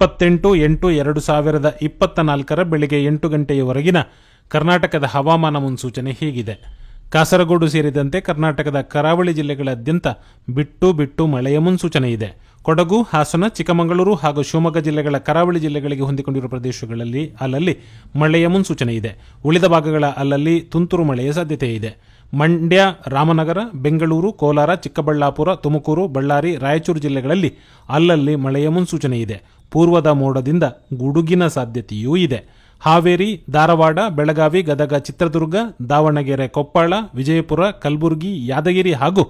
28/8/2024 ಬೆಳಿಗ್ಗೆ 8 ಗಂಟೆಯವರೆಗಿನ ಕರ್ನಾಟಕದ ಹವಾಮಾನ ಮುನ್ಸೂಚನೆ ಹೀಗಿದೆ. ಕಾಸರಗೋಡು ಸೇರಿದಂತೆ ಕರ್ನಾಟಕದ ಕರಾವಳಿ ಜಿಲ್ಲೆಗಳಾದ್ಯಂತ ಬಿಟ್ಟು ಬಿಟ್ಟು ಮಳೆಯ ಮುನ್ಸೂಚನೆ ಇದೆ. ಕೊಡಗು, ಹಾಸನ, ಚಿಕ್ಕಮಗಳೂರು ಹಾಗೂ ಶಿವಮೊಗ್ಗ ಜಿಲ್ಲೆಗಳ ಕರಾವಳಿ ಜಿಲ್ಲೆಗಳಿಗೆ ಹೊಂದಿಕೊಂಡಿರುವ ಪ್ರದೇಶಗಳಲ್ಲಿ ಅಲ್ಲಲ್ಲಿ ಮಳೆಯ ಮುನ್ಸೂಚನೆ ಇದೆ. ಉಳಿದ ಭಾಗಗಳ ಅಲ್ಲಲ್ಲಿ ತುಂತುರು ಮಳೆಯ ಸಾಧ್ಯತೆ ಇದೆ. ಮಂಡ್ಯ, ರಾಮನಗರ, ಬೆಂಗಳೂರು, ಕೋಲಾರ, ಚಿಕ್ಕಬಳ್ಳಾಪುರ, ತುಮಕೂರು, ಬಳ್ಳಾರಿ, ರಾಯಚೂರು ಜಿಲ್ಲೆಗಳಲ್ಲಿ ಅಲ್ಲಲ್ಲಿ ಮಳೆಯ ಮುನ್ಸೂಚನೆ ಇದೆ. ಪೂರ್ವದ ಮೋಡದಿಂದ ಗುಡುಗಿನ ಸಾಧ್ಯತೆಯೂ ಇದೆ. ಹಾವೇರಿ, ಧಾರವಾಡ, ಬೆಳಗಾವಿ, ಗದಗ, ಚಿತ್ರದುರ್ಗ, ದಾವಣಗೆರೆ, ಕೊಪ್ಪಳ, ವಿಜಯಪುರ, ಕಲಬುರಗಿ, ಯಾದಗಿರಿ ಹಾಗೂ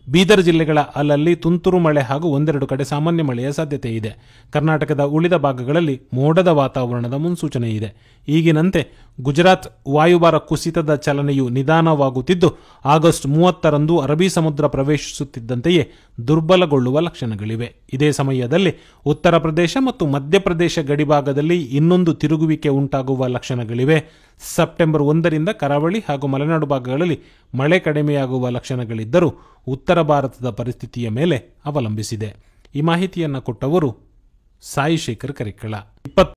ಬೀದರ್ ಜಿಲ್ಲೆಗಳ ಅಲ್ಲಲ್ಲಿ ತುಂತುರು ಮಳೆ ಹಾಗೂ ಒಂದೆರಡು ಕಡೆ ಸಾಮಾನ್ಯ ಮಳೆಯ ಸಾಧ್ಯತೆ ಇದೆ. ಕರ್ನಾಟಕದ ಉಳಿದ ಭಾಗಗಳಲ್ಲಿ ಮೋಡದ ವಾತಾವರಣದ ಮುನ್ಸೂಚನೆ ಇದೆ. ಈಗಿನಂತೆ ಗುಜರಾತ್ ವಾಯುಭಾರ ಕುಸಿತದ ಚಲನೆಯು ನಿಧಾನವಾಗುತ್ತಿದ್ದು ಆಗಸ್ಟ್ 30ರಂದು ಅರಬ್ಬಿ ಸಮುದ್ರ ಪ್ರವೇಶಿಸುತ್ತಿದ್ದಂತೆಯೇ ದುರ್ಬಲಗೊಳ್ಳುವ ಲಕ್ಷಣಗಳಿವೆ. ಇದೇ ಸಮಯದಲ್ಲಿ ಉತ್ತರ ಪ್ರದೇಶ ಮತ್ತು ಮಧ್ಯಪ್ರದೇಶ ಗಡಿಭಾಗದಲ್ಲಿ ಇನ್ನೊಂದು ತಿರುಗುವಿಕೆ ಉಂಟಾಗುವ ಲಕ್ಷಣಗಳಿವೆ. ಸೆಪ್ಟೆಂಬರ್ 1ರಿಂದ ಕರಾವಳಿ ಹಾಗೂ ಮಲೆನಾಡು ಭಾಗಗಳಲ್ಲಿ ಮಳೆ ಕಡಿಮೆಯಾಗುವ ಲಕ್ಷಣಗಳಿದ್ದರೂ ಉತ್ತರ ಭಾರತದ ಪರಿಸ್ಥಿತಿಯ ಮೇಲೆ ಅವಲಂಬಿಸಿದೆ. ಈ ಮಾಹಿತಿಯನ್ನು ಕೊಟ್ಟವರು ಸಾಯಿ ಶೇಖರ್ ಕರಿಕಳ.